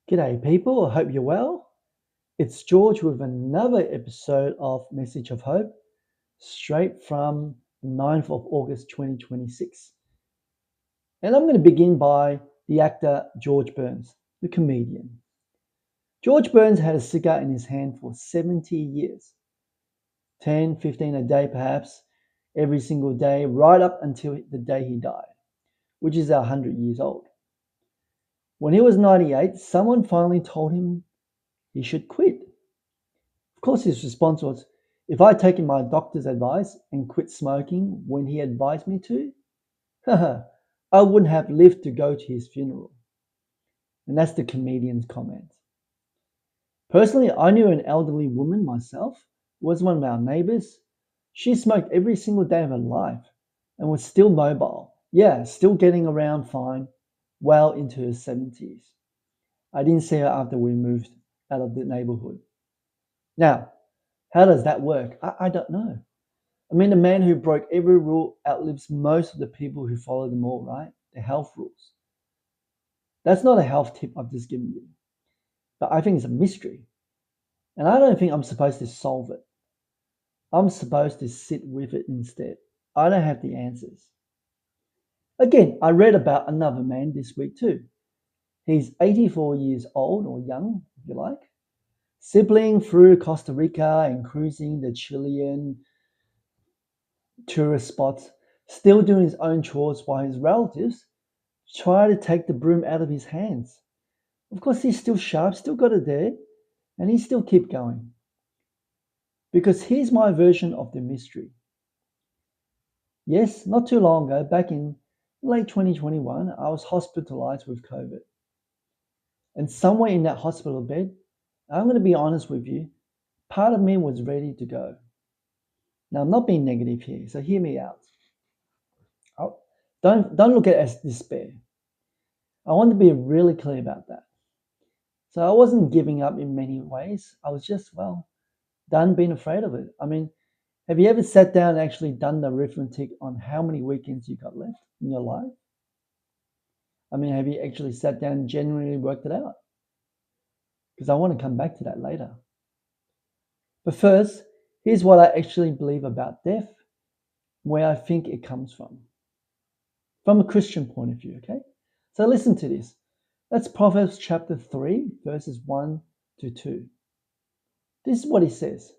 G'day, people. I hope you're well. It's George with another episode of Message of Hope, straight from the 9th of August 2026. And I'm going to begin by the actor George Burns, the comedian. George Burns had a cigar in his hand for 70 years, 10, 15 a day perhaps, every single day, right up until the day he died, which is 100 years old. When he was 98, someone finally told him he should quit. Of course, his response was, if I'd taken my doctor's advice and quit smoking when he advised me to, I wouldn't have lived to go to his funeral. And that's the comedian's comment. Personally, I knew an elderly woman myself, was one of our neighbors. She smoked every single day of her life and was still mobile. Yeah, still getting around fine, well into her 70s. I didn't see her after we moved out of the neighborhood. Now, how does that work? I don't know. I mean, the man who broke every rule outlives most of the people who follow them all, right? The health rules. That's not a health tip I've just given you, but I think it's a mystery. And I don't think I'm supposed to solve it. I'm supposed to sit with it instead. I don't have the answers. Again, I read about another man this week too. He's 84 years old, or young, if you like, sibling through Costa Rica and cruising the Chilean tourist spots, still doing his own chores while his relatives try to take the broom out of his hands. Of course, he's still sharp, still got it there, and he still keep going. Because here's my version of the mystery. Yes, not too long ago, back in late 2021, I was hospitalized with COVID. And somewhere in that hospital bed, I'm going to be honest with you, part of me was ready to go. Now, I'm not being negative here, so hear me out. Don't look at it as despair. I want to be really clear about that. So I wasn't giving up in many ways. I was just, done being afraid of it. I mean, have you ever sat down and actually done the arithmetic on how many weekends you got left in your life? I mean, have you actually sat down and genuinely worked it out? Because I want to come back to that later. But first, here's what I actually believe about death, where I think it comes from a Christian point of view, okay? So listen to this. That's Proverbs chapter 3, verses 1 to 2. This is what he says.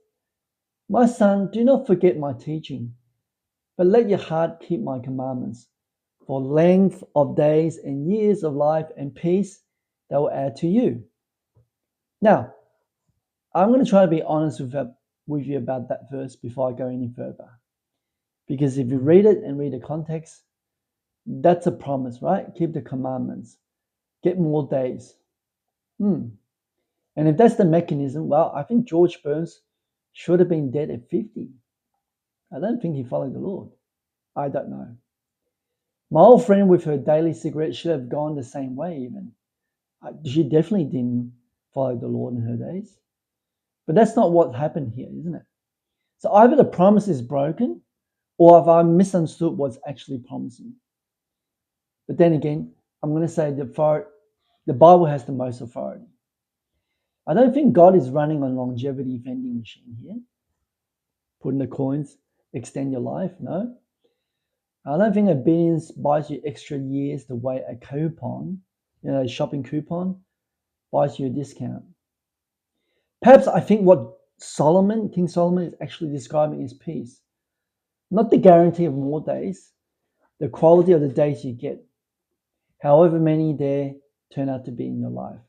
My son, do not forget my teaching, but let your heart keep my commandments. For length of days and years of life and peace they will add to you. Now, I'm going to try to be honest with you about that verse before I go any further. Because if you read it and read the context, that's a promise, right? Keep the commandments. Get more days. And if that's the mechanism, I think George Burns should have been dead at 50. I don't think he followed the Lord. I don't know. My old friend with her daily cigarette should have gone the same way even. She definitely didn't follow the Lord in her days. But that's not what happened here, isn't it? So either the promise is broken or if I misunderstood what's actually promising. But then again, I'm going to say the Bible has the most authority. I don't think God is running a longevity vending machine here. Put in the coins, extend your life. No. I don't think obedience buys you extra years the way a coupon, a shopping coupon, buys you a discount. Perhaps I think what King Solomon is actually describing is peace. Not the guarantee of more days, the quality of the days you get, however many there turn out to be in your life.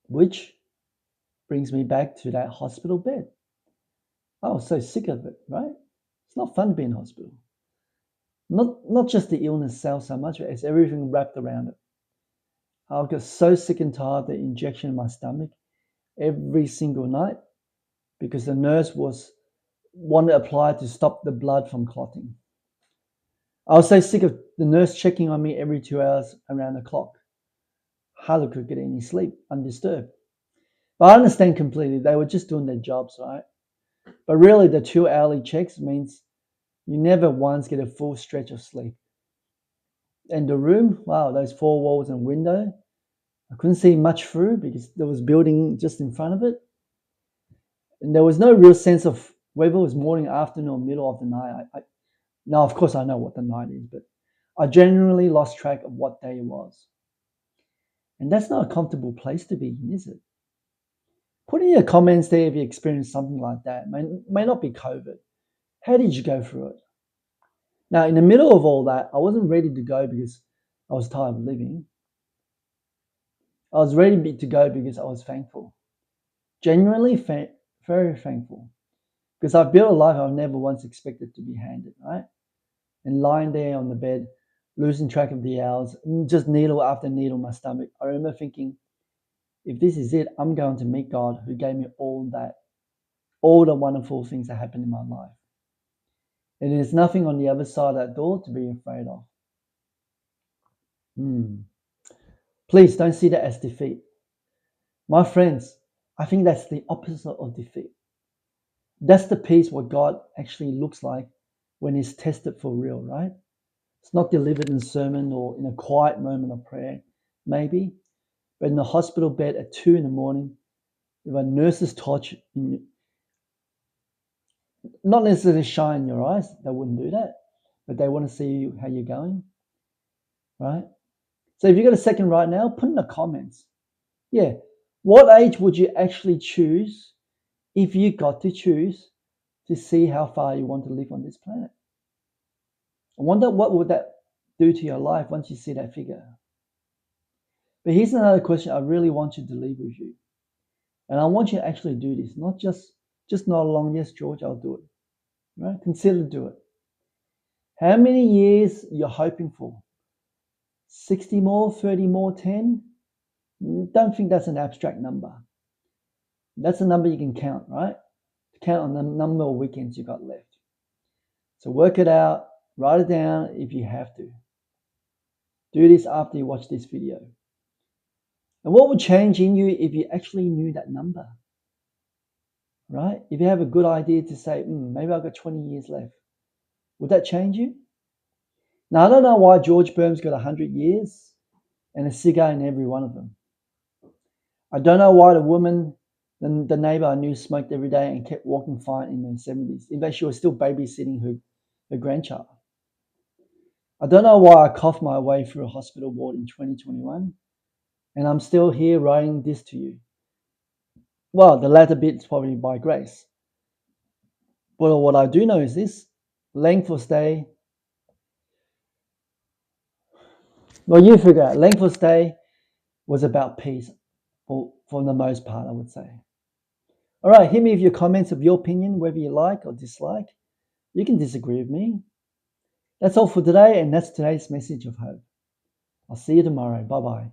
Which brings me back to that hospital bed. I was so sick of it, right? It's not fun to be in hospital. Not just the illness itself so much, it's everything wrapped around it. I got so sick and tired of the injection in my stomach every single night because the nurse wanted to apply to stop the blood from clotting. I was so sick of the nurse checking on me every 2 hours around the clock. Hardly could get any sleep, undisturbed. But I understand completely. They were just doing their jobs, right? But really, the 2 hourly checks means you never once get a full stretch of sleep. And the room, those four walls and window, I couldn't see much through because there was building just in front of it. And there was no real sense of whether it was morning, afternoon, or middle of the night. Now, of course, I know what the night is, but I genuinely lost track of what day it was. And that's not a comfortable place to be in, is it? Put in your comments there if you experienced something like that. May not be COVID. How did you go through it? Now, in the middle of all that, I wasn't ready to go because I was tired of living. I was ready to go because I was thankful. Genuinely very thankful. Because I've built a life I've never once expected to be handed, right? And lying there on the bed, losing track of the hours, just needle after needle in my stomach. I remember thinking, if this is it, I'm going to meet God who gave me all that, all the wonderful things that happened in my life. And there's nothing on the other side of that door to be afraid of. Please don't see that as defeat. My friends, I think that's the opposite of defeat. That's the peace what God actually looks like when he's tested for real, right? It's not delivered in a sermon or in a quiet moment of prayer, maybe, but in the hospital bed at 2 a.m, with a nurse's torch, not necessarily shine in your eyes, they wouldn't do that, but they want to see how you're going, right? So if you've got a second right now, put in the comments. Yeah, what age would you actually choose if you got to choose to see how far you want to live on this planet? I wonder what would that do to your life once you see that figure. But here's another question I really want you to leave with you. And I want you to actually do this, not just nod along, yes, George, I'll do it. Right? Consider do it. How many years you're hoping for? 60 more, 30 more, 10? Don't think that's an abstract number. That's a number you can count, right? Count on the number of weekends you got left. So work it out, write it down if you have to. Do this after you watch this video. And what would change in you if you actually knew that number? Right? If you have a good idea to say, maybe I've got 20 years left, would that change you? Now, I don't know why George Burns got 100 years and a cigar in every one of them. I don't know why the woman, the neighbor I knew, smoked every day and kept walking fine in her 70s. In fact, she was still babysitting her grandchild. I don't know why I coughed my way through a hospital ward in 2021, and I'm still here writing this to you. Well, the latter bit is probably by grace. But what I do know is this: length of stay. Well, you figure out. Length of stay was about peace, for the most part, I would say. All right, hit me with your comments of your opinion, whether you like or dislike. You can disagree with me. That's all for today, and that's today's message of hope. I'll see you tomorrow. Bye-bye.